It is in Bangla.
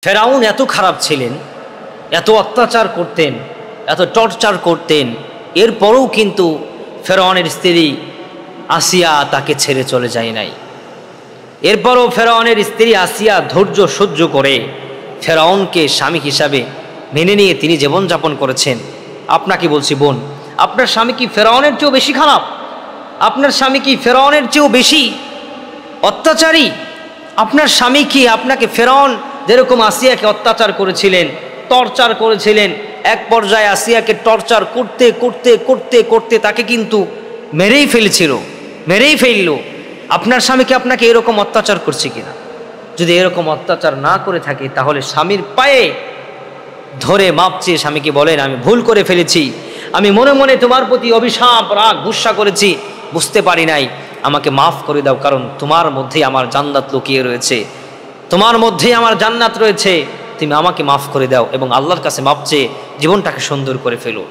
ফেরাউন এত খারাপ ছিলেন, এত অত্যাচার করতেন, এত টর্চার করতেন, এরপরেও কিন্তু ফেরাউনের স্ত্রী আসিয়া তাকে ছেড়ে চলে যায় নাই। এরপরও ফেরাউনের স্ত্রী আসিয়া ধৈর্য সহ্য করে ফেরাউনকে স্বামী হিসাবে মেনে নিয়ে তিনি জীবনযাপন করেছেন। আপনাকে বলছি বোন, আপনার স্বামী কি ফেরাউনের চেয়েও বেশি খারাপ? আপনার স্বামী কি ফেরাউনের চেয়েও বেশি অত্যাচারী? আপনার স্বামী কি আপনাকে ফেরাউন যেরকম আসিয়াকে অত্যাচার করেছিলেন, টর্চার করেছিলেন, এক পর্যায়ে আসিয়াকে টর্চার করতে করতে করতে করতে তাকে কিন্তু মেরেই ফেলল। আপনার স্বামীকে আপনাকে এরকম অত্যাচার করছে কিনা? যদি এরকম অত্যাচার না করে থাকে তাহলে স্বামীর পায়ে ধরে মাপ চেয়ে স্বামীকে বলেন, আমি ভুল করে ফেলেছি, আমি মনে মনে তোমার প্রতি অভিশাপ রাগ গুসা করেছি, বুঝতে পারি নাই, আমাকে মাফ করে দাও, কারণ তোমার মধ্যেই আমার জান্নাত লুকিয়ে রয়েছে, তোমার মধ্যেই আমার জান্নাত রয়েছে, তুমি আমাকে মাফ করে দাও এবং আল্লাহর কাছে মাপ চেয়ে জীবনটাকে সুন্দর করে ফেলো।